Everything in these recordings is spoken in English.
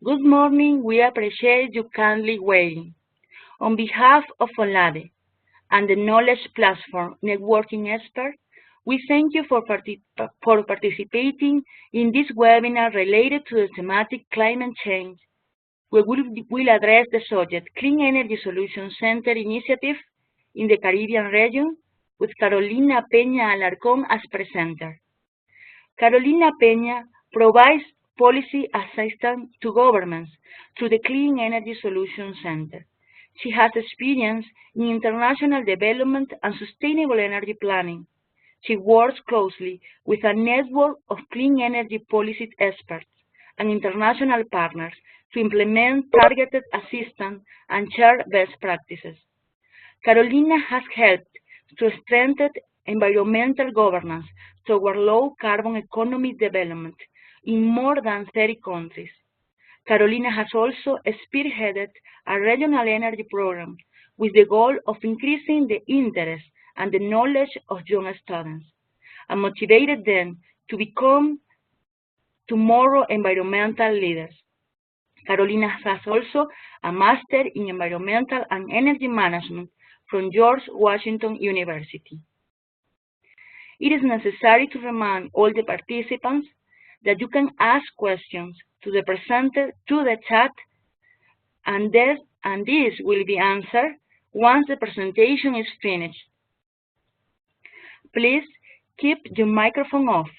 Good morning. We appreciate you kindly waiting. On behalf of OLADE and the Knowledge Platform Networking Expert, we thank you for participating in this webinar related to the thematic climate change. We will address the subject Clean Energy Solutions Center initiative in the Caribbean region with Carolina Peña Alarcón as presenter. Carolina Peña provides policy assistance to governments through the Clean Energy Solutions Center. She has experience in international development and sustainable energy planning. She works closely with a network of clean energy policy experts and international partners to implement targeted assistance and share best practices. Carolina has helped to strengthen environmental governance toward low-carbon economy development in more than 30 countries. Carolina has also spearheaded a regional energy program with the goal of increasing the interest and the knowledge of young students and motivated them to become tomorrow environmental leaders. Carolina has also a Master in Environmental and Energy Management from George Washington University. It is necessary to remind all the participants that you can ask questions to the presenter through the chat, and this will be answered once the presentation is finished. Please keep your microphone off.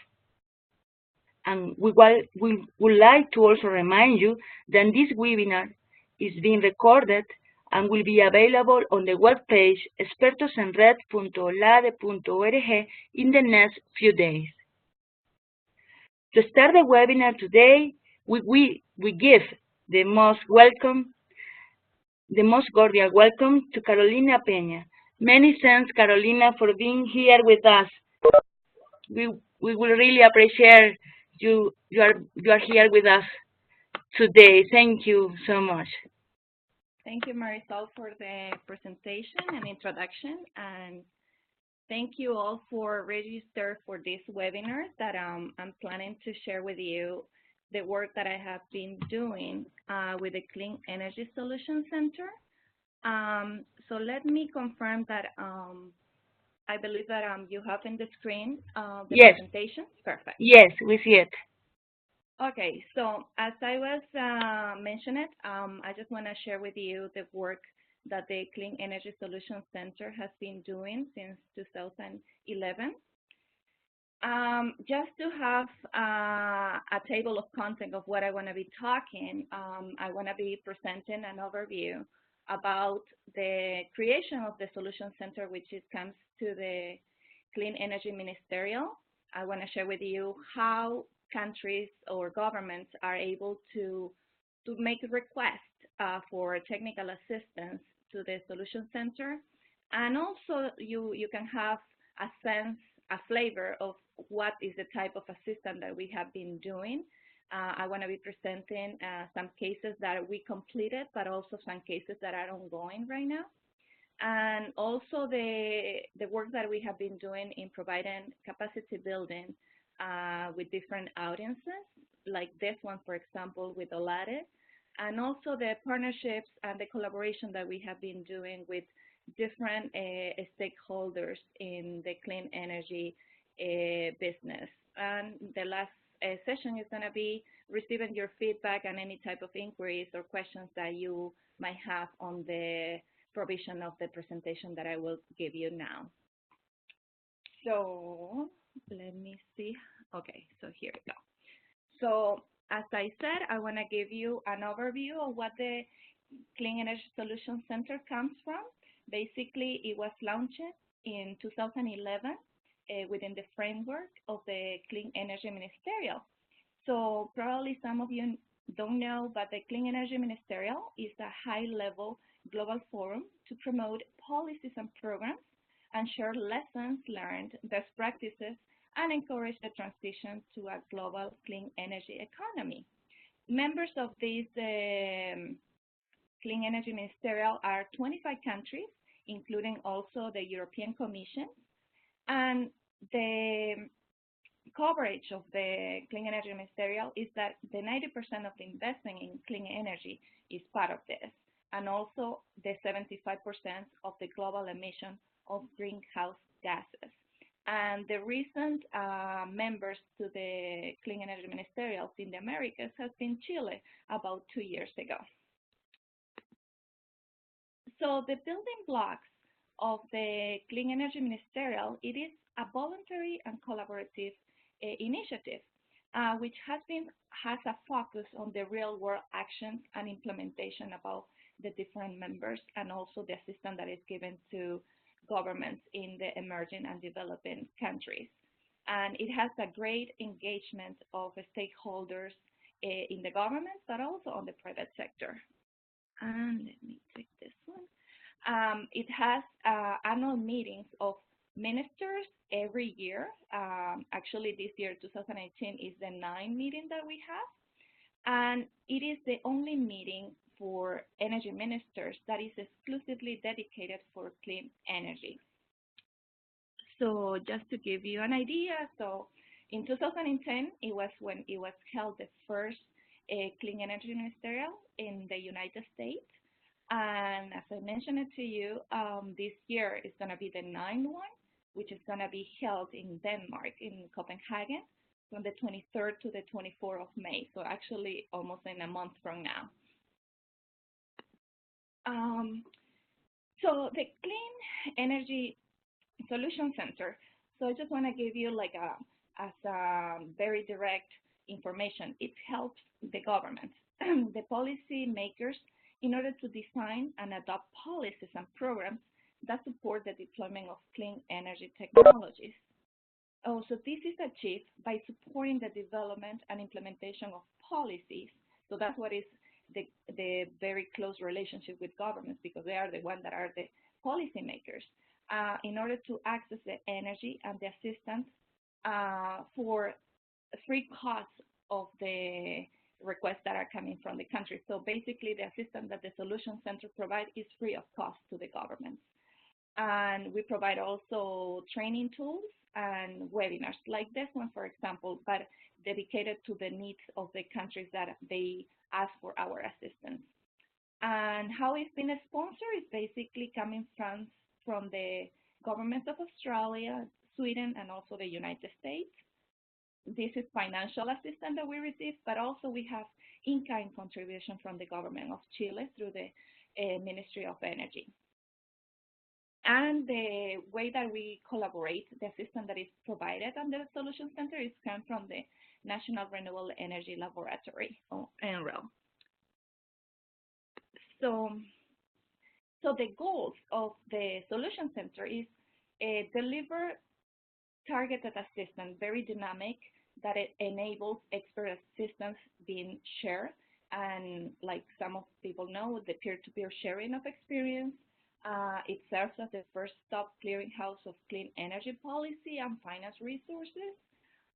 And we would like to also remind you that this webinar is being recorded and will be available on the webpage expertosenred.olade.org in the next few days. To start the webinar today, we give the most cordial welcome to Carolina Peña. Many thanks, Carolina, for being here with us. We will really appreciate you are here with us today. Thank you so much. Thank you, Marisol, for the presentation and introduction, and thank you all for registering for this webinar that I'm planning to share with you the work that I have been doing with the Clean Energy Solutions Center. So let me confirm that I believe that you have in the screen the presentation. Perfect. Yes, we see it. Okay, so as I was mentioning, I just want to share with you the work that the Clean Energy Solutions Center has been doing since 2011. Just to have a table of content of what I want to be talking, I want to be presenting an overview about the creation of the Solution Center, which comes to the Clean Energy Ministerial. I want to share with you how countries or governments are able to make requests for technical assistance to the Solution Center. And also you can have a sense, a flavor of what is the type of assistance that we have been doing. I want to be presenting some cases that we completed, but also some cases that are ongoing right now. And also the work that we have been doing in providing capacity building with different audiences, like this one, for example, with OLADE, and also the partnerships and the collaboration that we have been doing with different stakeholders in the clean energy business. And the last session is going to be receiving your feedback and any type of inquiries or questions that you might have on the provision of the presentation that I will give you now. So let me see. Okay, so here we go. So as I said, I want to give you an overview of what the Clean Energy Solutions Center comes from. Basically, it was launched in 2011 within the framework of the Clean Energy Ministerial. So probably some of you don't know, but the Clean Energy Ministerial is a high-level global forum to promote policies and programs and share lessons learned, best practices, and encourage the transition to a global clean energy economy. Members of this Clean Energy Ministerial are 25 countries, including also the European Commission. And the coverage of the Clean Energy Ministerial is that the 90% of the investment in clean energy is part of this, and also the 75% of the global emission of greenhouse gases. And the recent members to the Clean Energy Ministerials in the Americas has been Chile about 2 years ago. So the building blocks of the Clean Energy Ministerial, it is a voluntary and collaborative initiative, which has a focus on the real world actions and implementation about the different members, and also the assistance that is given to governments in the emerging and developing countries. And it has a great engagement of stakeholders in the government, but also on the private sector. And let me take this one. It has annual meetings of ministers every year. Actually, this year, 2018, is the 9th meeting that we have. And it is the only meeting for energy ministers that is exclusively dedicated for clean energy. So just to give you an idea, so in 2010, it was when it was held the first Clean Energy Ministerial in the United States. And as I mentioned it to you, this year is going to be the 9th one, which is going to be held in Denmark, in Copenhagen, from the 23rd to the 24th of May. So actually almost in a month from now. So the Clean Energy Solution Center. So I just want to give you like a very direct information. It helps the government, the policy makers, in order to design and adopt policies and programs that support the deployment of clean energy technologies. Also, this is achieved by supporting the development and implementation of policies. So that's what is the very close relationship with governments, because they are the ones that are the policymakers, in order to access the energy and the assistance for free costs of the requests that are coming from the country. So basically, the assistance that the Solution Center provides is free of cost to the government. And we provide also training tools and webinars, like this one, for example, but dedicated to the needs of the countries that they ask for our assistance. And how it's been sponsored is basically coming from the governments of Australia, Sweden, and also the United States. This is financial assistance that we receive, but also we have in-kind contribution from the government of Chile through the Ministry of Energy. And the way that we collaborate, the assistance that is provided under the Solution Center is come from the National Renewable Energy Laboratory, or NREL. So the goals of the Solution Center is deliver targeted assistance, very dynamic, that it enables expert assistance being shared, and like some of people know, the peer-to-peer sharing of experience. It serves as the first stop clearinghouse of clean energy policy and finance resources,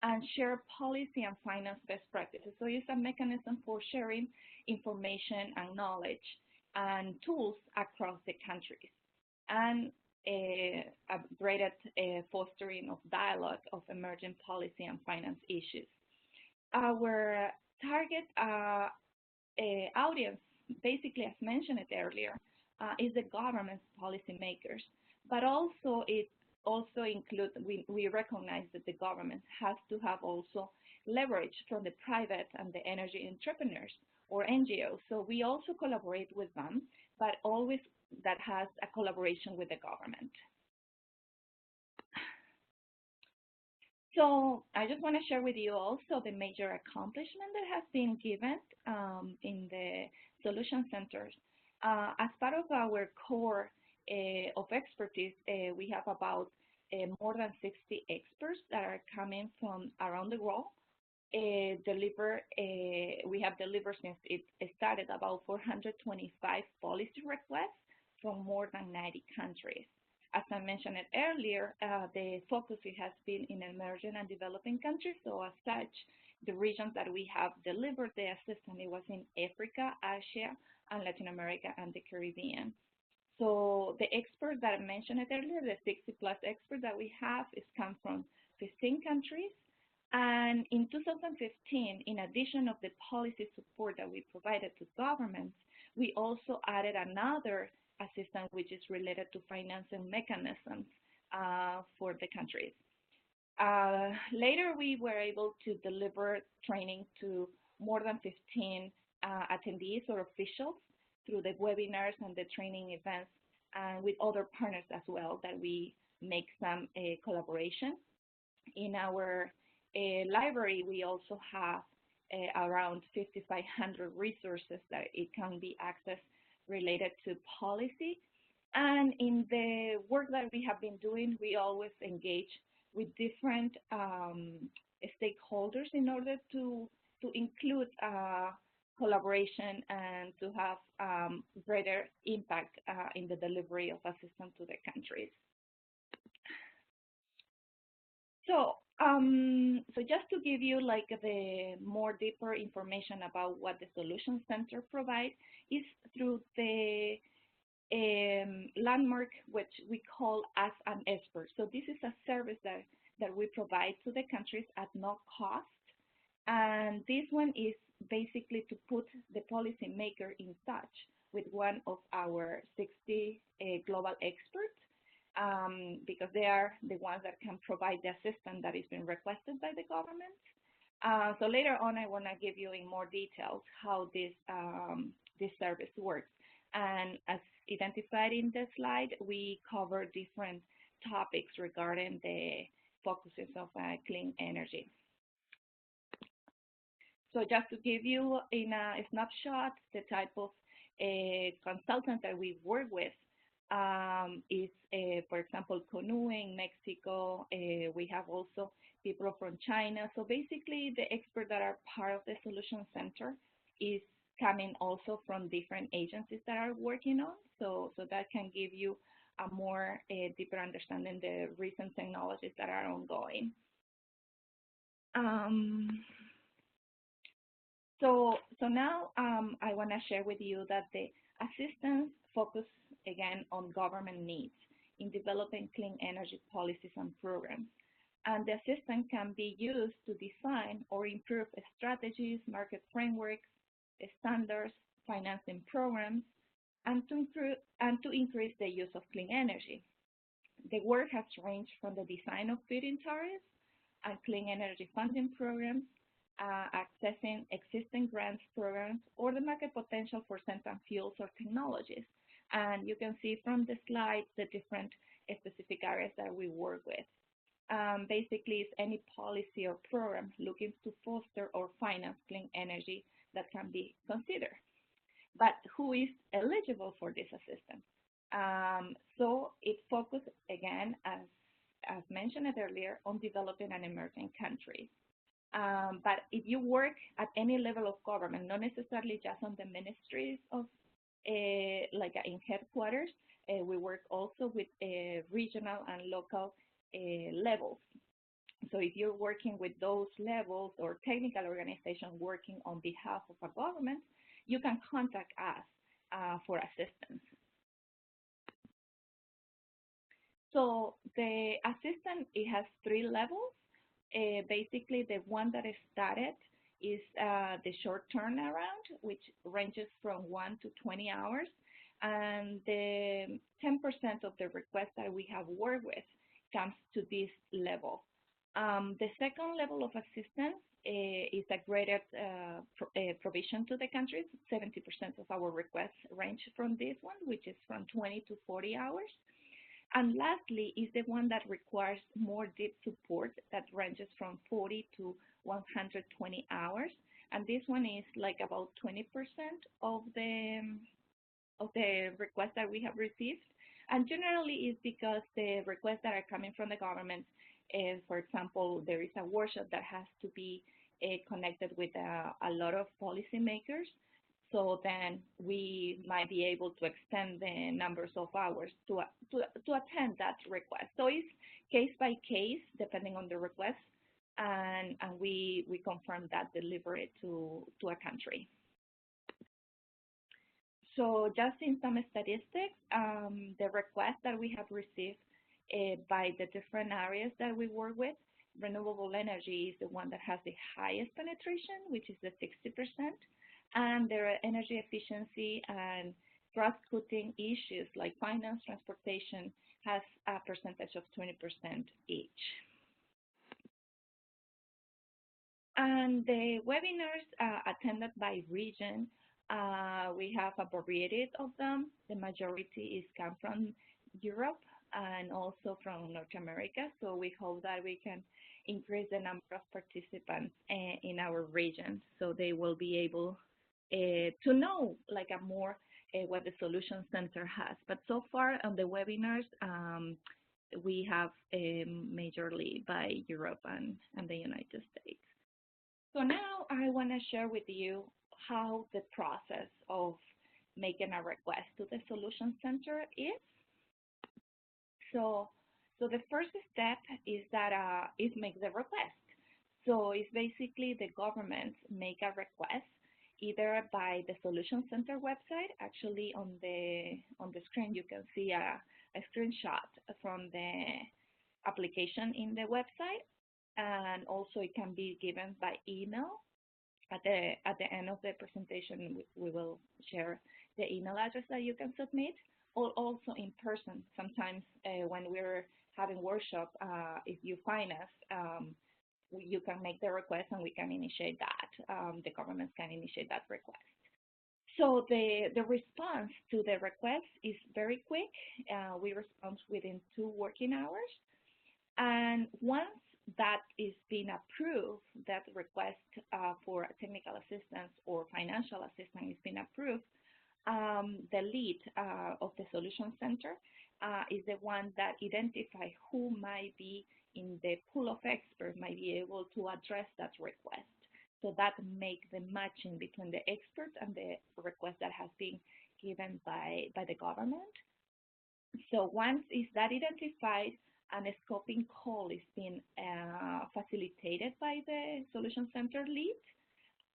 and share policy and finance best practices. So it's a mechanism for sharing information and knowledge and tools across the countries, and upgraded fostering of dialogue of emerging policy and finance issues. Our target audience, basically, as mentioned earlier, is the government's policymakers, but also it also includes, we recognize that the government has to have also leverage from the private and the energy entrepreneurs or NGOs. So we also collaborate with them, but always that has a collaboration with the government. So I just want to share with you also the major accomplishment that has been given in the Solution Centers. As part of our core of expertise, we have about more than 60 experts that are coming from around the world. We have delivered since it started about 425 policy requests from more than 90 countries. As I mentioned it earlier, the focus has been in emerging and developing countries. So as such, the regions that we have delivered the assistance, it was in Africa, Asia, and Latin America, and the Caribbean. So the experts that I mentioned it earlier, the 60+ experts that we have, is come from 15 countries, And in 2015, in addition of the policy support that we provided to governments, we also added another assistance which is related to financing mechanisms for the countries. Later, we were able to deliver training to more than 15 attendees or officials through the webinars and the training events, and with other partners as well that we make some collaboration. In our library, we also have around 5,500 resources that it can be accessed related to policy. And in the work that we have been doing, we always engage with different stakeholders in order to include collaboration and to have greater impact in the delivery of assistance to the countries. So just to give you like the more deeper information about what the Solution Center provides is through the landmark, which we call as an expert. So this is a service that we provide to the countries at no cost. And this one is basically to put the policymaker in touch with one of our 60 global experts, because they are the ones that can provide the assistance that is being requested by the government. So later on, I want to give you in more details how this service works. And as identified in the slide, we cover different topics regarding the focuses of clean energy. So just to give you in a snapshot, the type of consultants that we work with is, for example, CONUE in Mexico. We have also people from China. So basically, the experts that are part of the Solution Center is coming also from different agencies that are working on. So that can give you a more deeper understanding the recent technologies that are ongoing. So now I want to share with you that the assistance focus again on government needs in developing clean energy policies and programs. And the assistance can be used to design or improve strategies, market frameworks, standards, financing programs, and to increase the use of clean energy. The work has ranged from the design of feed-in tariffs and clean energy funding programs, accessing existing grants programs, or the market potential for certain fuels or technologies. And you can see from the slide the different specific areas that we work with. Basically, it's any policy or program looking to foster or finance clean energy that can be considered. But who is eligible for this assistance? So it focuses, again, as mentioned earlier, on developing and emerging countries. But if you work at any level of government, not necessarily just on the ministries of, like in headquarters, we work also with regional and local levels. So if you're working with those levels or technical organizations working on behalf of a government, you can contact us for assistance. So the assistance, it has 3 levels. Basically, the one that is started is the short turnaround, which ranges from 1 to 20 hours. And the 10% of the requests that we have worked with comes to this level. The second level of assistance is a graded provision to the countries. 70% of our requests range from this one, which is from 20 to 40 hours. And lastly is the one that requires more deep support that ranges from 40 to 120 hours. And this one is like about 20% of the requests that we have received. And generally it's because the requests that are coming from the government, for example, there is a workshop that has to be connected with a lot of policymakers. So then we might be able to extend the numbers of hours to attend that request. So it's case by case, depending on the request, and we confirm that delivery to a country. So just in some statistics, the requests that we have received by the different areas that we work with, renewable energy is the one that has the highest penetration, which is the 60%, and their energy efficiency and cross-cutting issues like finance, transportation has a percentage of 20% each. And the webinars attended by region, we have a variety of them. The majority is come from Europe and also from North America. So we hope that we can increase the number of participants in our region, so they will be able to know like a more what the Solution Center has. But so far on the webinars, we have majorly by Europe and the United States. So now I want to share with you how the process of making a request to the Solution Center is. So the first step is that is make the request. So it's basically the government make a request either by the Solution Center website. Actually, on the screen you can see a screenshot from the application in the website, and also it can be given by email. At the end of the presentation, we will share the email address that you can submit, or also in person. Sometimes when we're having workshop, if you find us, you can make the request and we can initiate that. The government can initiate that request. So the response to the request is very quick. We respond within 2 working hours. And once that is being approved, that request for technical assistance or financial assistance is being approved, the lead of the Solution Center is the one that identifies who might be in the pool of experts might be able to address that request. So that makes the matching between the expert and the request that has been given by the government. So once is that identified, and a scoping call is being facilitated by the Solution Center lead,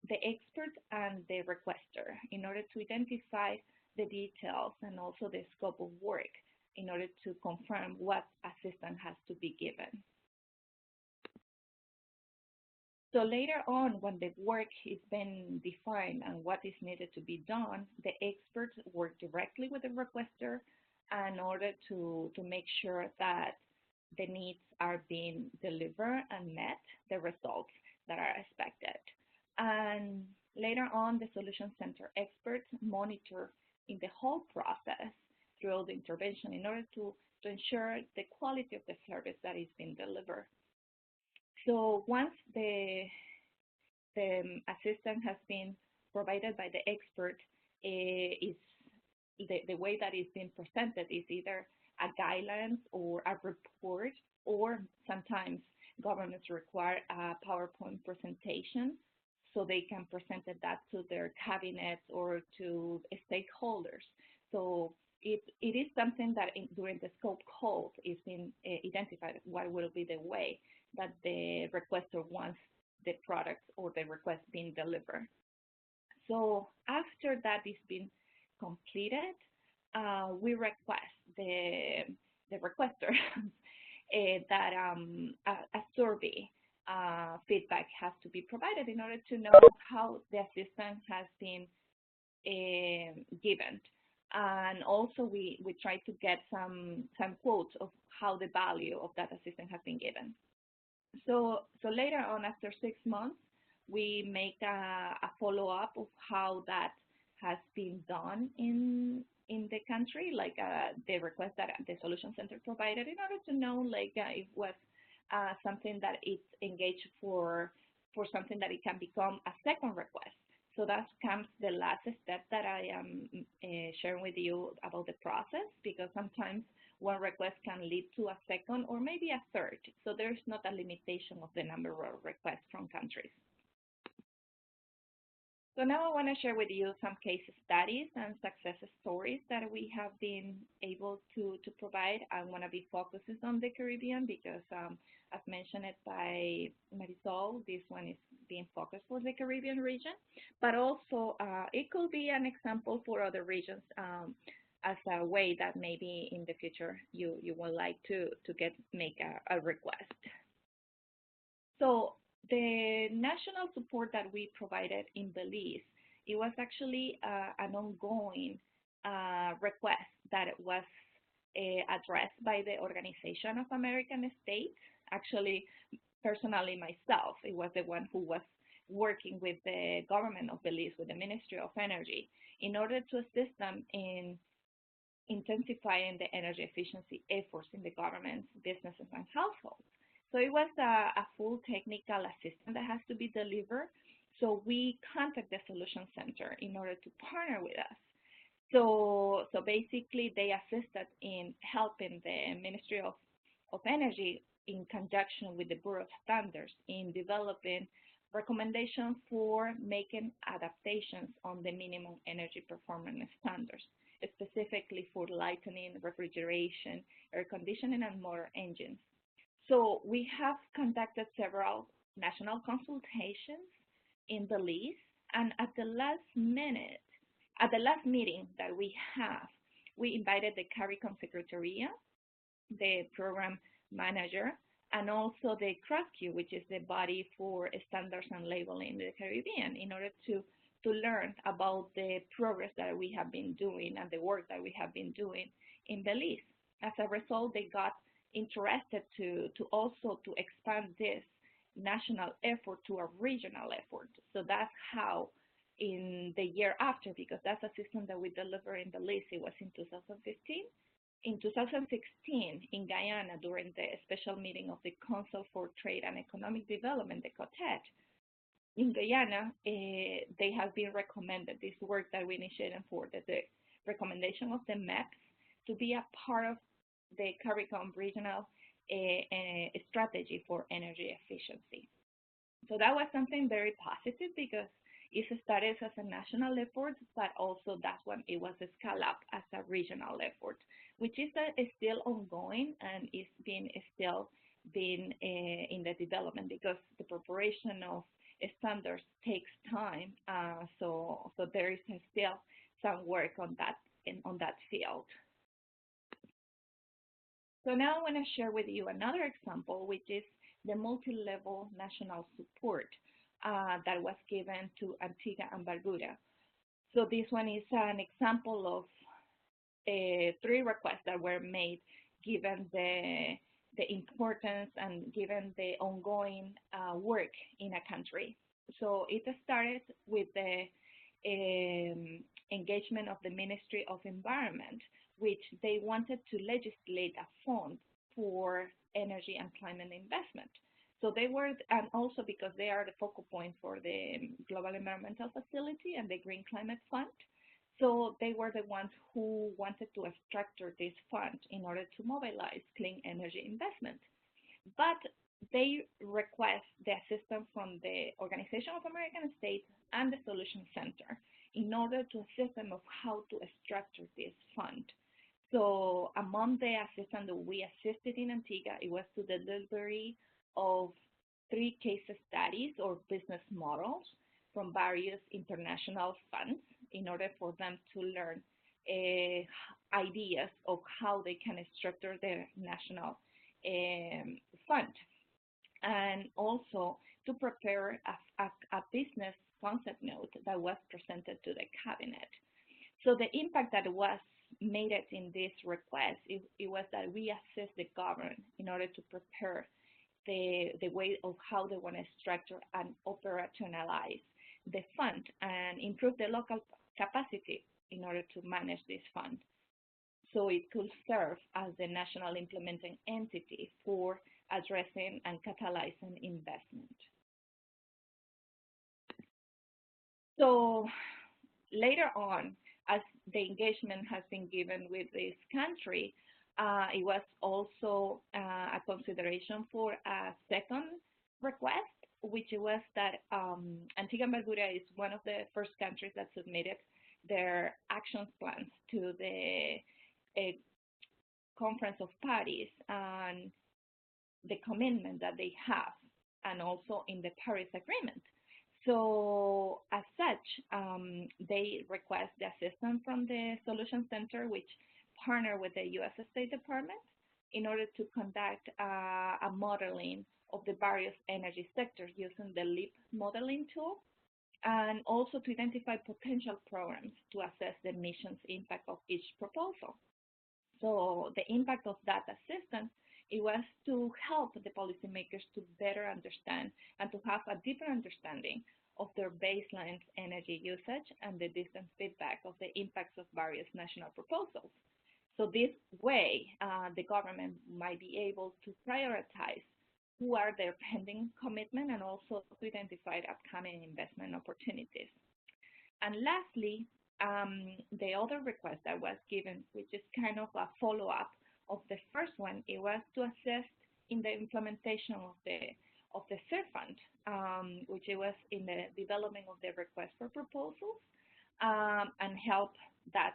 the expert, and the requester in order to identify the details and also the scope of work in order to confirm what assistance has to be given. So later on, when the work is been defined and what is needed to be done, the experts work directly with the requester in order to make sure that the needs are being delivered and met, the results that are expected. And later on, the Solution Center experts monitor in the whole process through the intervention in order to ensure the quality of the service that is being delivered. So once the assistance has been provided by the expert, is the way that it's being presented is either a guidelines or a report, or sometimes governments require a PowerPoint presentation so they can present that to their cabinets or to stakeholders. So it is something that during the scope call is being identified what will be the way that the requester wants the product or the request being delivered. So after that is being completed, we request the requester that a survey feedback has to be provided in order to know how the assistance has been given. And also we try to get some quotes of how the value of that assistance has been given. So later on, after 6 months, we make a follow-up of how that has been done in the country, like the request that the Solution Center provided, in order to know like if it was something that it's engaged for something that it can become a second request. So that comes the last step that I am sharing with you about the process, because sometimes one request can lead to a second or maybe a third. So there's not a limitation of the number of requests from countries. So now I want to share with you some case studies and success stories that we have been able to provide. I want to be focused on the Caribbean because, as mentioned by Marisol, this one is being focused for the Caribbean region, but also it could be an example for other regions as a way that maybe in the future you would like to make a request. So the national support that we provided in Belize, it was actually an ongoing request that was addressed by the Organization of American States. Actually, personally myself, it was the one who was working with the government of Belize, with the Ministry of Energy, in order to assist them in intensifying the energy efficiency efforts in the government, businesses, and households. So it was a full technical assistance that has to be delivered. So we contact the Solution Center in order to partner with us. So basically, they assisted in helping the Ministry of Energy in conjunction with the Bureau of Standards in developing recommendations for making adaptations on the minimum energy performance standards, specifically for lighting, refrigeration, air conditioning, and motor engines. So we have conducted several national consultations in Belize, and at the last meeting that we have, we invited the CARICOM Secretariat, the program manager, and also the CROSQ, which is the body for standards and labeling in the Caribbean, in order to learn about the progress that we have been doing and the work that we have been doing in Belize. As a result, they got interested to also to expand this national effort to a regional effort. So that's how in the year after, because that's a system that we delivered in Belize, it was in 2015. In 2016, in Guyana, during the special meeting of the Council for Trade and Economic Development, the COTED, in Guyana, they have been recommended, this work that we initiated for the recommendation of the MEPs to be a part of the CARICOM regional strategy for energy efficiency. So that was something very positive because it started as a national effort, but also that one, it was scaled up as a regional effort, which is still ongoing and is still being in the development because the preparation of standards takes time. So there is still some work on that field. So now I want to share with you another example, which is the multi-level national support that was given to Antigua and Barbuda. So this one is an example of 3 requests that were made given the importance and given the ongoing work in a country. So it started with the engagement of the Ministry of Environment, which they wanted to legislate a fund for energy and climate investment. So they were, and also because they are the focal point for the Global Environmental Facility and the Green Climate Fund. So they were the ones who wanted to structure this fund in order to mobilize clean energy investment. But they request the assistance from the Organization of American States and the Solution Center in order to assist them of how to structure this fund. So among the assistance that we assisted in Antigua, it was to the delivery of 3 case studies or business models from various international funds in order for them to learn ideas of how they can structure their national fund, and also to prepare a business concept note that was presented to the cabinet. So the impact that was made it in this request, it was that we assist the government in order to prepare the way of how they want to structure and operationalize the fund and improve the local capacity in order to manage this fund. So it could serve as the national implementing entity for addressing and catalyzing investment. So later on, as the engagement has been given with this country, it was also a consideration for a second request, which was that Antigua and Barbuda is one of the first countries that submitted their action plans to the Conference of Parties and the commitment that they have, and also in the Paris Agreement. So as such, they request the assistance from the Solution Center, which partner with the U.S. State Department in order to conduct a modeling of the various energy sectors using the LEAP modeling tool, and also to identify potential programs to assess the emissions impact of each proposal. So the impact of that assistance, it was to help the policymakers to better understand and to have a deeper understanding of their baseline energy usage and the distance feedback of the impacts of various national proposals. So this way, the government might be able to prioritize who are their pending commitment and also to identify upcoming investment opportunities. And lastly, the other request that was given, which is kind of a follow-up of the first one, it was to assist in the implementation of the SIR fund, which it was in the development of the request for proposals, and help that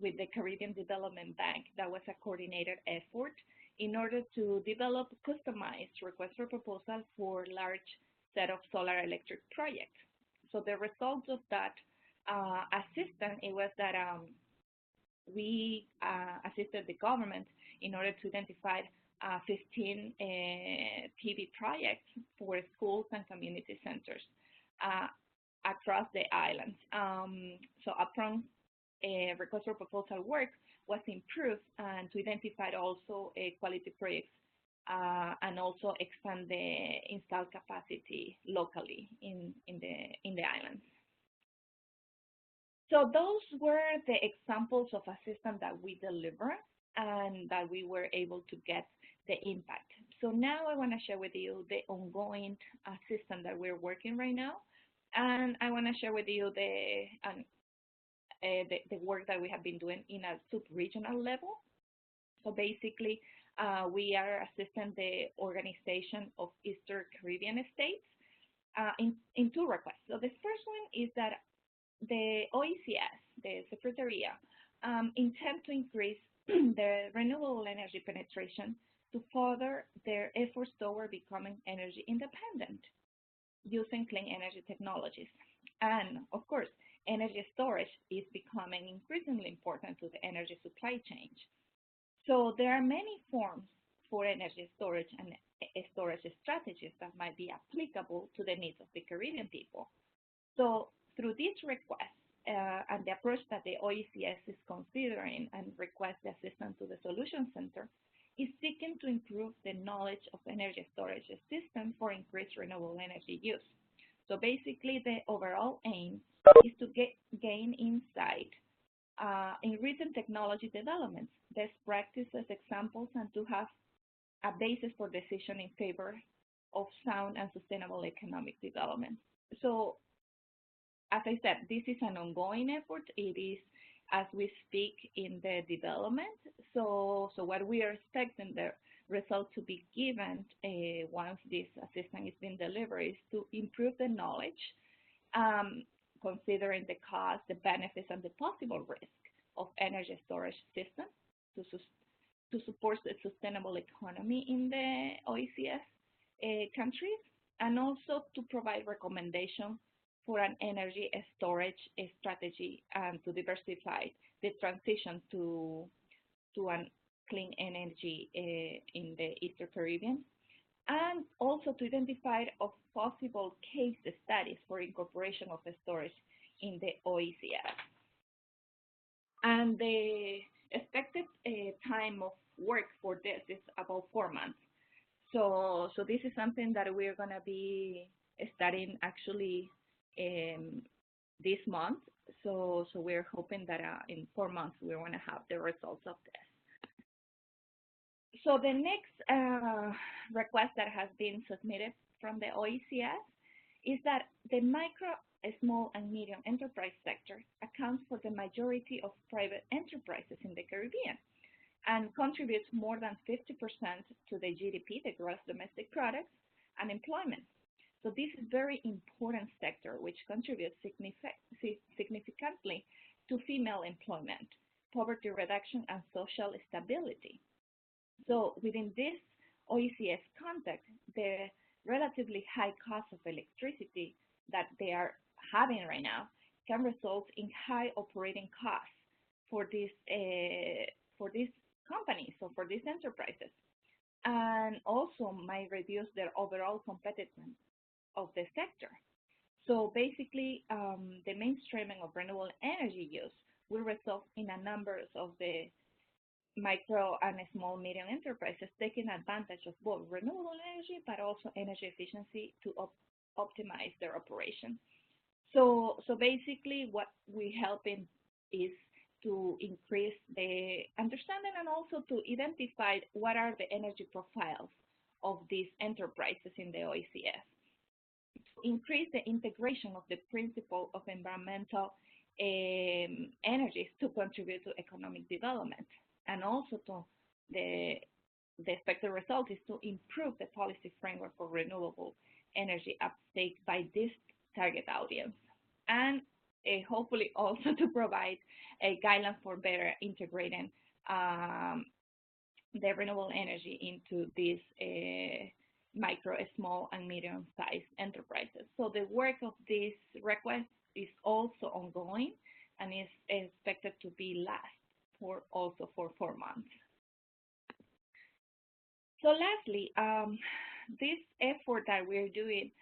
with the Caribbean Development Bank. That was a coordinated effort in order to develop customized request for proposal for large set of solar electric projects. So the result of that assistance, it was that we assisted the government in order to identify 15 PV projects for schools and community centers across the islands. So upfront request for proposal work was improved and to identify also quality projects and also expand the installed capacity locally in the islands. So those were the examples of assistance that we deliver and that we were able to get the impact. So now I want to share with you the ongoing assistance that we're working right now, and I want to share with you the work that we have been doing in a sub-regional level. So basically, we are assisting the Organization of Eastern Caribbean States in two requests. So the first one is that the OECS, the Secretariat, intend to increase the renewable energy penetration to further their efforts toward becoming energy independent using clean energy technologies. And of course, energy storage is becoming increasingly important to the energy supply chain. So there are many forms for energy storage and storage strategies that might be applicable to the needs of the Caribbean people. So through this request and the approach that the OECS is considering and request the assistance to the Solution Center is seeking to improve the knowledge of energy storage systems for increased renewable energy use. So basically, the overall aim is to gain insight in recent technology developments, best practices, examples, and to have a basis for decision in favor of sound and sustainable economic development. So, as I said, this is an ongoing effort. It is as we speak in the development. So what we are expecting the result to be given once this assistance is being delivered is to improve the knowledge, considering the cost, the benefits, and the possible risk of energy storage systems to support the sustainable economy in the OECS countries, and also to provide recommendations for an energy storage strategy and to diversify the transition to an clean energy in the Eastern Caribbean, and also to identify of possible case studies for incorporation of the storage in the OECS. And the expected time of work for this is about 4 months. So this is something that we're going to be studying actually this month. So we're hoping that in 4 months we're going to have the results of this. So the next request that has been submitted from the OECS is that the micro, small, and medium enterprise sector accounts for the majority of private enterprises in the Caribbean and contributes more than 50% to the GDP, the gross domestic product, and employment. So this is a very important sector which contributes significantly to female employment, poverty reduction, and social stability. So within this OECS context, the relatively high cost of electricity that they are having right now can result in high operating costs for these companies, so for these enterprises. and also might reduce their overall competitiveness of the sector. So basically, the mainstreaming of renewable energy use will result in a number of the micro and small medium enterprises taking advantage of both renewable energy but also energy efficiency to optimize their operation. So basically, what we helping is to increase the understanding and also to identify what are the energy profiles of these enterprises in the OECS. To increase the integration of the principle of environmental energies to contribute to economic development, and also to the expected result is to improve the policy framework for renewable energy uptake by this target audience, and hopefully also to provide a guideline for better integrating the renewable energy into these micro, small, and medium-sized enterprises. So the work of this request is also ongoing and is expected to be last for 4 months. So lastly, this effort that we're doing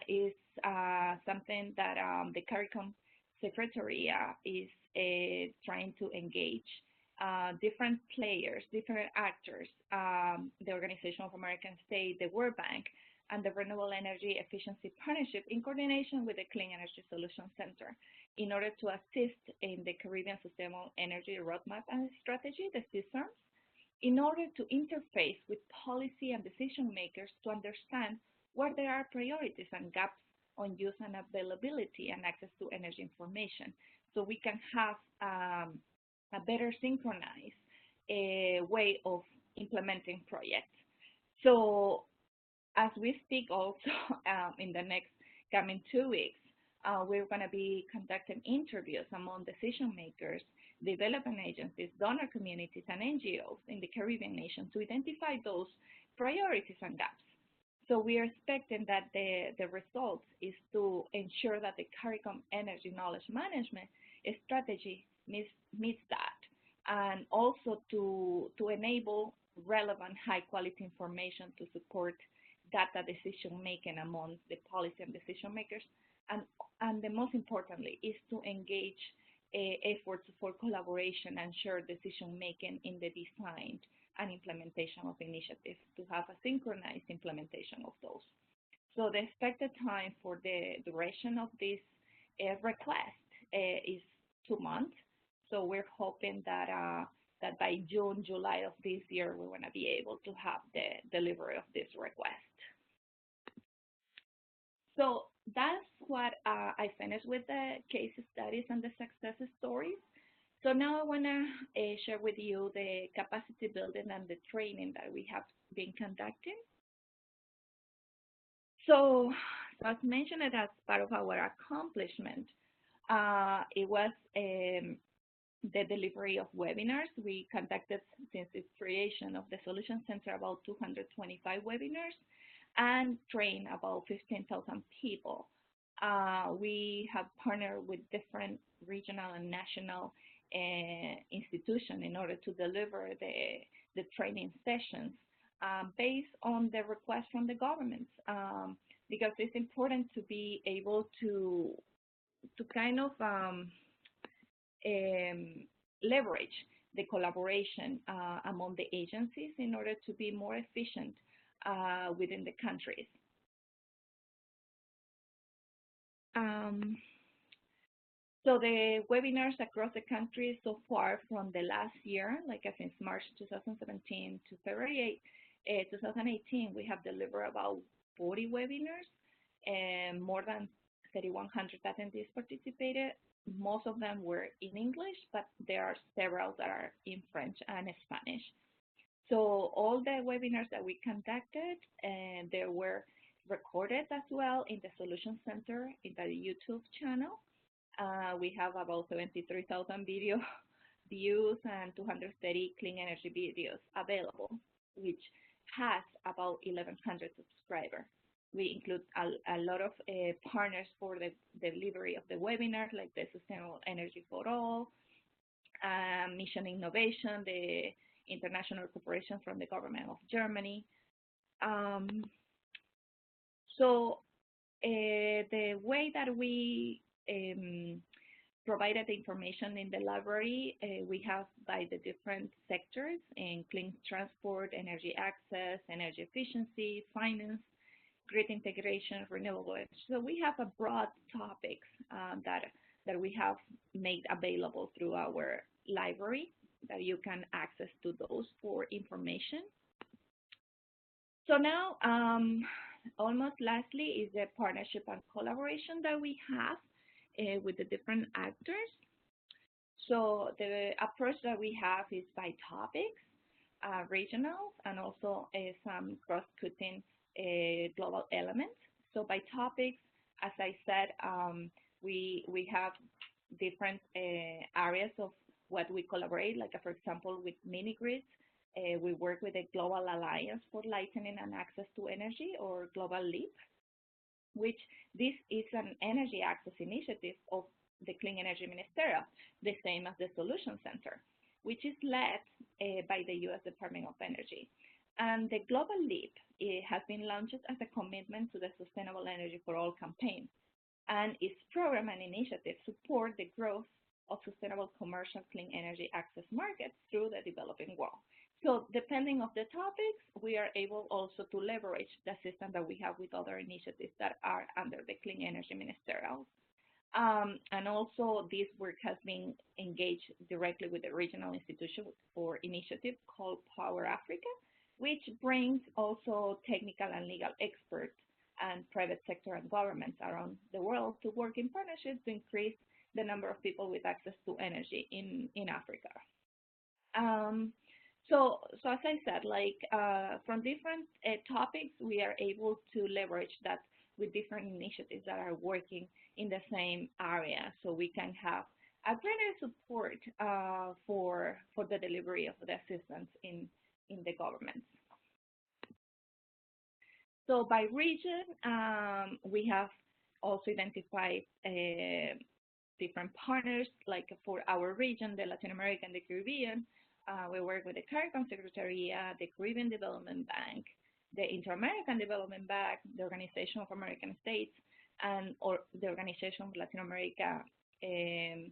is something that the CARICOM Secretary is trying to engage different players, different actors, the Organization of American States, the World Bank, and the Renewable Energy Efficiency Partnership in coordination with the Clean Energy Solutions Center in order to assist in the Caribbean Sustainable Energy Roadmap and Strategy, the CSARMS, in order to interface with policy and decision makers to understand where there are priorities and gaps on use and availability and access to energy information, so we can have a better synchronized way of implementing projects. So as we speak also in the next coming 2 weeks, we're going to be conducting interviews among decision makers, development agencies, donor communities, and NGOs in the Caribbean nation to identify those priorities and gaps. So we are expecting that the results is to ensure that the CARICOM energy knowledge management strategy meets that, and also to enable relevant high-quality information to support data decision making among the policy and decision makers, and the most importantly is to engage efforts for collaboration and shared decision making in the design and implementation of initiatives to have a synchronized implementation of those. So the expected time for the duration of this request is 2 months. So we're hoping that that by June, July of this year, we're going to be able to have the delivery of this request. So that's what I finished with the case studies and the success stories. So now I want to share with you the capacity building and the training that we have been conducting. So as mentioned, as part of our accomplishment, it was the delivery of webinars. We conducted, since its creation of the Solution Center, about 225 webinars and trained about 15,000 people. We have partnered with different regional and national institutions in order to deliver the training sessions based on the request from the governments, because it's important to be able to kind of leverage the collaboration among the agencies in order to be more efficient within the countries. So the webinars across the country so far from the last year, like since March 2017 to February 2018, we have delivered about 40 webinars, and more than 3,100 attendees participated. Most of them were in English, but there are several that are in French and Spanish. So all the webinars that we conducted, and they were recorded as well in the Solution Center in the YouTube channel. We have about 73,000 video views and 230 clean energy videos available, which has about 1,100 subscribers. We include a lot of partners for the delivery of the webinar, like the Sustainable Energy for All, Mission Innovation, the international cooperation from the government of Germany. So the way that we provided the information in the library, we have by the different sectors in clean transport, energy access, energy efficiency, finance, grid integration, renewable energy. So we have a broad topics that we have made available through our library that you can access to those for information. So now, almost lastly is the partnership and collaboration that we have with the different actors. So the approach that we have is by topics, regional, and also some cross-cutting global elements. So by topics, as I said, we have different areas of what we collaborate, like for example, with mini grids. We work with the Global Alliance for Lightening and Access to Energy, or Global LEAP, which this is an energy access initiative of the Clean Energy Ministerial, the same as the Solution Center, which is led by the U.S. Department of Energy. And the Global LEAP has been launched as a commitment to the Sustainable Energy for All campaign, and its program and initiatives support the growth of sustainable commercial clean energy access markets through the developing world. So depending on the topics, we are able also to leverage the system that we have with other initiatives that are under the Clean Energy Ministerial. And also this work has been engaged directly with the regional institution or initiative called Power Africa, which brings also technical and legal experts and private sector and governments around the world to work in partnership to increase the number of people with access to energy in Africa. So as I said, like from different topics, we are able to leverage that with different initiatives that are working in the same area, so we can have a greater support for the delivery of the assistance in the government. So by region, we have also identified different partners, like for our region, the Latin America and the Caribbean. We work with the CARICOM Secretariat, the Caribbean Development Bank, the Inter-American Development Bank, the Organization of American States, or the Organization of Latin America, and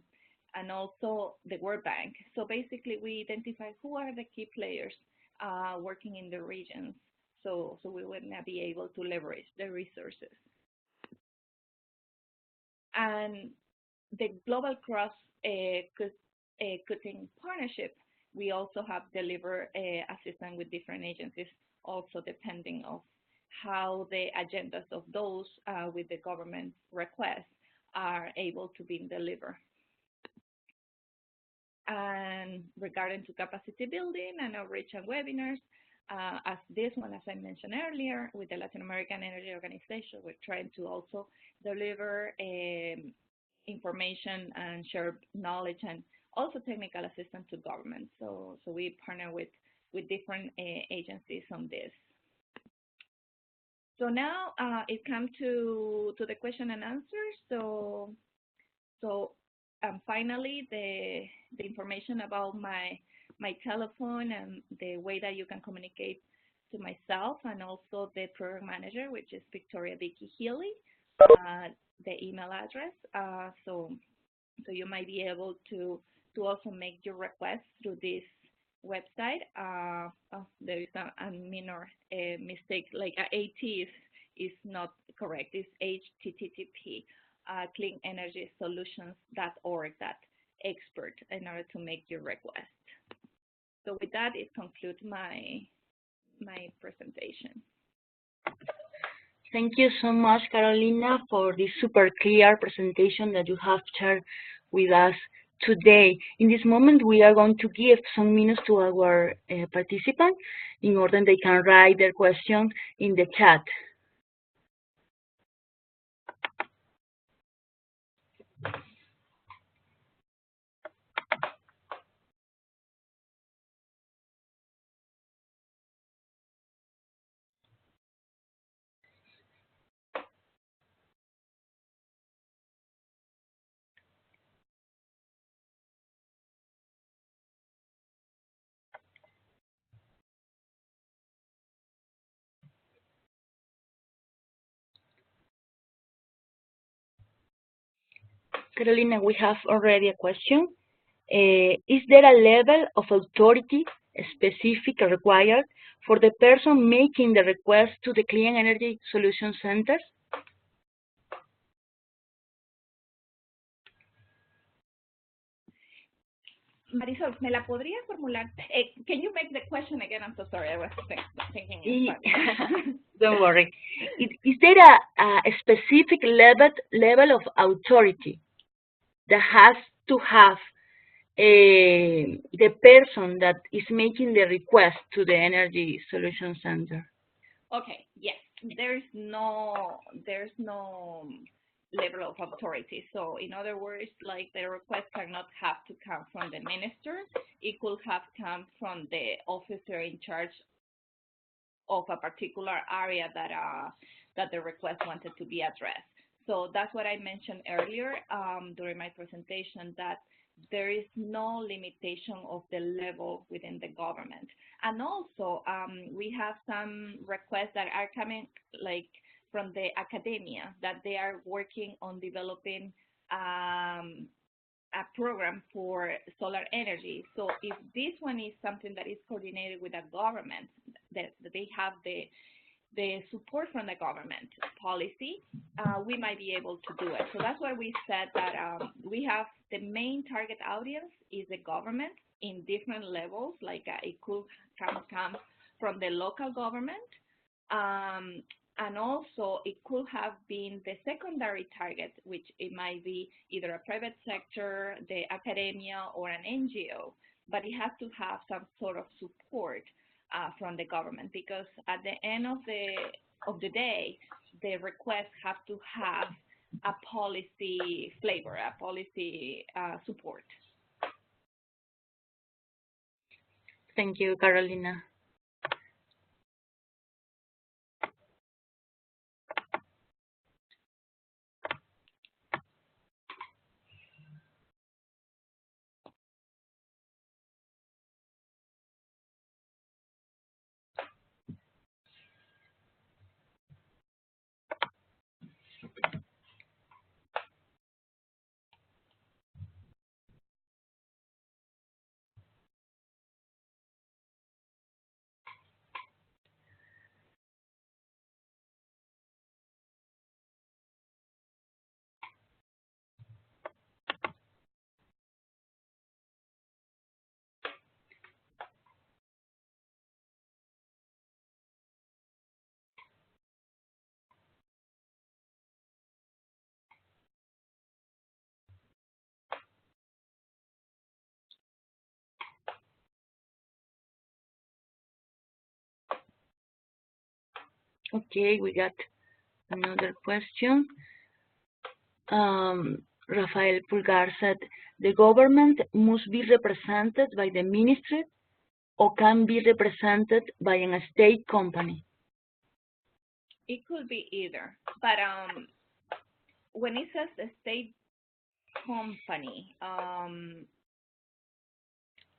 also the World Bank. So basically, we identify who are the key players working in the regions, so we would not be able to leverage the resources. And the Global Cross-Cutting Partnership, we also have delivered assistance with different agencies, also depending on how the agendas of those with the government requests are able to be delivered. And regarding to capacity building and outreach and webinars, as this one, as I mentioned earlier, with the Latin American Energy Organization, we're trying to also deliver information and share knowledge and also technical assistance to government. So we partner with different agencies on this. So now it comes to the question and answers. So finally, the information about my telephone and the way that you can communicate to myself, and also the program manager, which is Victoria Vicky Healy, the email address. So you might be able to also make your request through this website. There is a minor mistake, like AT is not correct. It's http cleanenergysolutions.org.expert in order to make your request. So with that, it concludes my presentation. Thank you so much, Carolina, for this super clear presentation that you have shared with us today. In this moment, we are going to give some minutes to our participants in order they can write their questions in the chat. Carolina, we have already a question. Is there a level of authority specific required for the person making the request to the Clean Energy Solution Centers? Marisol, ¿me la podría formular? Can you make the question again? I'm so sorry, I was thinking in Spanish. Don't worry. Is there a specific level of authority that has to have the person that is making the request to the Energy Solution Center? Okay, yes, there's no level of authority. So in other words, like the request cannot have to come from the minister. It could have come from the officer in charge of a particular area that the request wanted to be addressed. So that's what I mentioned earlier during my presentation, that there is no limitation of the level within the government. And also, we have some requests that are coming like from the academia, that they are working on developing a program for solar energy. So if this one is something that is coordinated with a government, that they have the support from the government policy, we might be able to do it. So that's why we said that we have the main target audience is the government in different levels, like it could come from the local government, and also it could have been the secondary target, which it might be either a private sector, the academia, or an NGO, but it has to have some sort of support from the government, because at the end of the day, the requests have to have a policy flavor, a policy support. Thank you, Carolina. Okay, we got another question. Rafael Pulgar said, the government must be represented by the ministry or can be represented by a state company? It could be either, but when it says a state company, I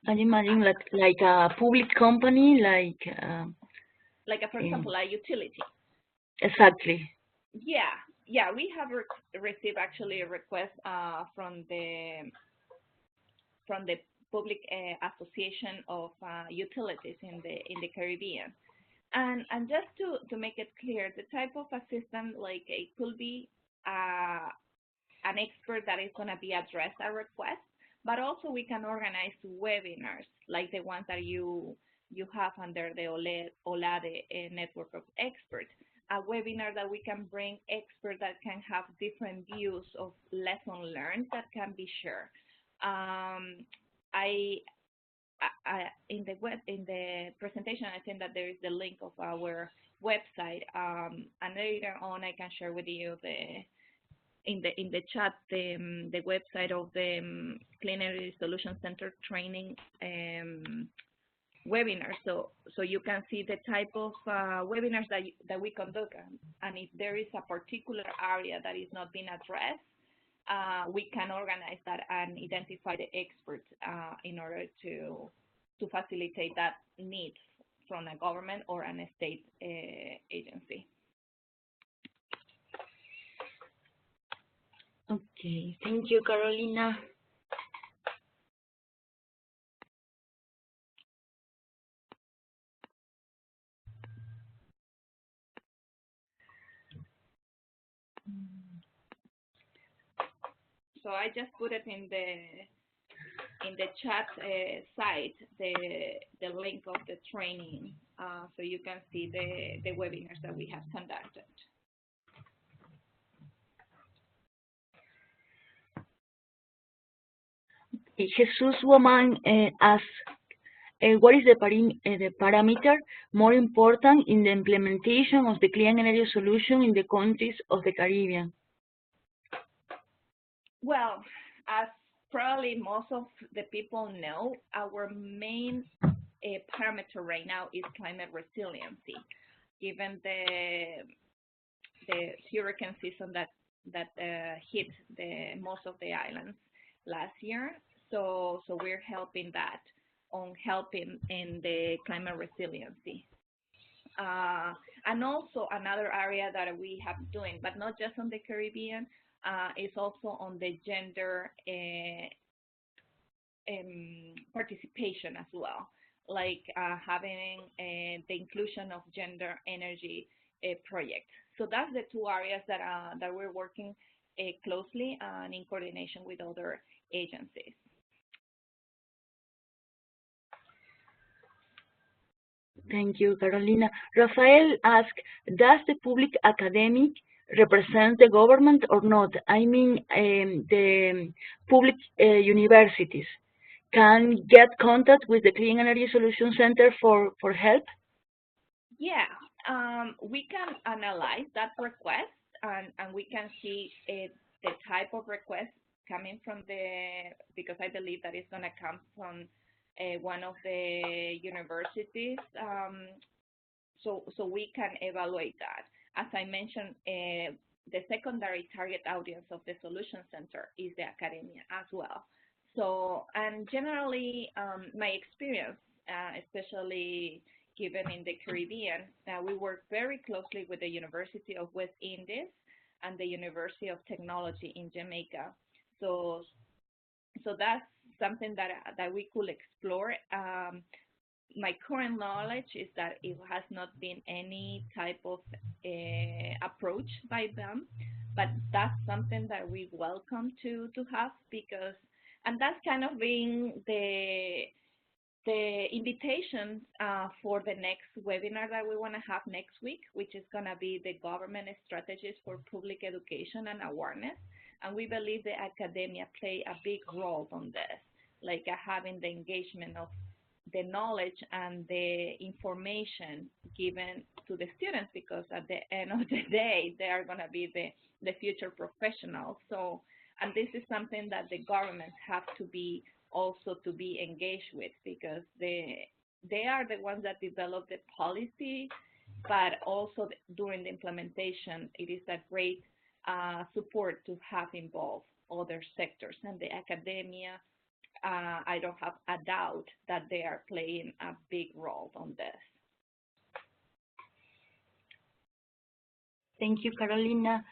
imagine like a public company, like for example, a utility. Exactly. Yeah, we have received actually a request from the Public Association of Utilities in the Caribbean, and just to make it clear, the type of assistance, like it could be an expert that is going to be address a request, but also we can organize webinars like the ones that you have under the OLADE network of experts. A webinar that we can bring experts that can have different views of lessons learned that can be shared. In the presentation, I think that there is the link of our website, and later on I can share with you in the chat the website of the Clean Energy Solution Center training webinar, so you can see the type of webinars that we conduct, and if there is a particular area that is not being addressed, we can organize that and identify the experts in order to facilitate that need from a government or a state agency. Okay, thank you, Carolina. So I just put it in the chat site, the link of the training, so you can see the webinars that we have conducted. Jesus Woman asks, what is the parameter more important in the implementation of the clean energy solution in the countries of the Caribbean? Well, as probably most of the people know, our main parameter right now is climate resiliency, given the hurricane season that hit most of the islands last year. So we're helping in the climate resiliency. And also another area that we have doing, but not just on the Caribbean, is also on the gender participation as well, like having the inclusion of gender energy projects. So that's the two areas that we're working closely and in coordination with other agencies. Thank you, Carolina. Rafael asked, does the public academic represent the government or not? I mean, the public universities can get contact with the Clean Energy Solution Center for help? Yeah, we can analyze that request and we can see the type of request coming from because I believe that it's going to come from one of the universities. So we can evaluate that. As I mentioned, the secondary target audience of the Solution Center is the academia as well. So, and generally, my experience, especially given in the Caribbean, we work very closely with the University of West Indies and the University of Technology in Jamaica. So that's something that we could explore. My current knowledge is that it has not been any type of approach by them, but that's something that we welcome to have, because, and that's kind of being the invitation for the next webinar that we want to have next week, which is going to be the government strategies for public education and awareness. And we believe the academia play a big role on this, like having the engagement of the knowledge and the information given to the students, because at the end of the day, they are going to be the future professionals. So, and this is something that the governments have to be also to be engaged with, because they are the ones that develop the policy, but also during the implementation, it is a great support to have involved other sectors, and the academia, I don't have a doubt that they are playing a big role on this. Thank you, Carolina.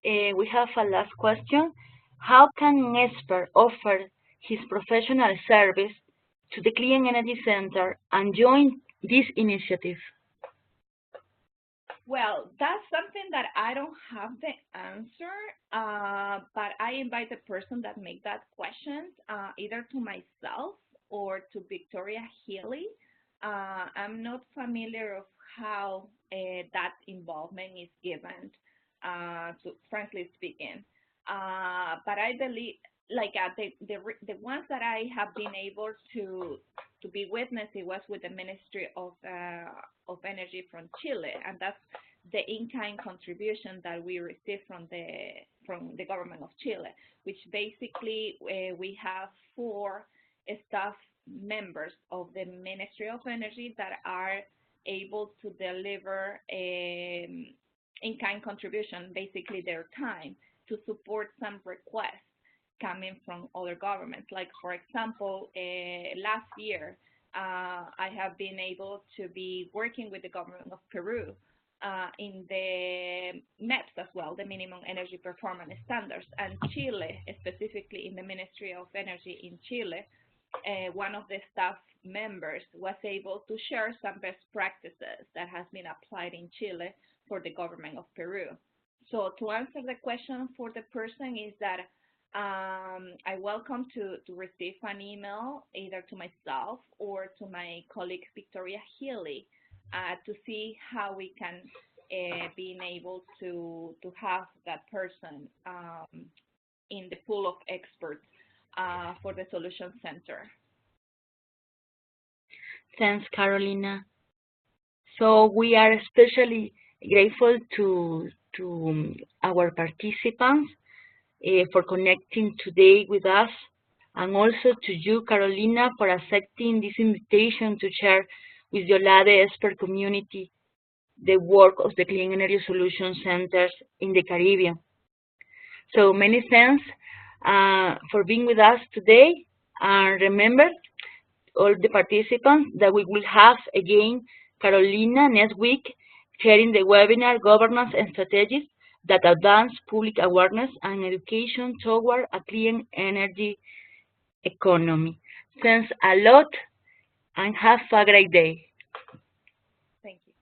We have a last question. How can an expert offer his professional service to the Clean Energy Center and join this initiative? Well, that's something that I don't have the answer, but I invite the person that make that question either to myself or to Victoria Healy. I'm not familiar of how that involvement is given, frankly speaking. But I believe, like the ones that I have been able to be witness, it was with the Ministry of Energy from Chile, and that's the in-kind contribution that we received from the government of Chile, which basically we have 4 staff members of the Ministry of Energy that are able to deliver in-kind contribution, basically their time, to support some requests coming from other governments. Like, for example, last year, I have been able to be working with the government of Peru in the MEPS as well, the Minimum Energy Performance Standards. And Chile, specifically in the Ministry of Energy in Chile, one of the staff members was able to share some best practices that has been applied in Chile for the government of Peru. So to answer the question for the person is that I welcome to receive an email either to myself or to my colleague Victoria Healy to see how we can be able to have that person in the pool of experts for the Solution Center. Thanks, Carolina. So we are especially grateful to our participants for connecting today with us, and also to you, Carolina, for accepting this invitation to share with the OLADE expert community the work of the Clean Energy Solution Centers in the Caribbean. So many thanks for being with us today, and remember, all the participants, that we will have again Carolina next week sharing the webinar Governance and Strategies that advance public awareness and education toward a clean energy economy. Thanks a lot and have a great day. Thank you.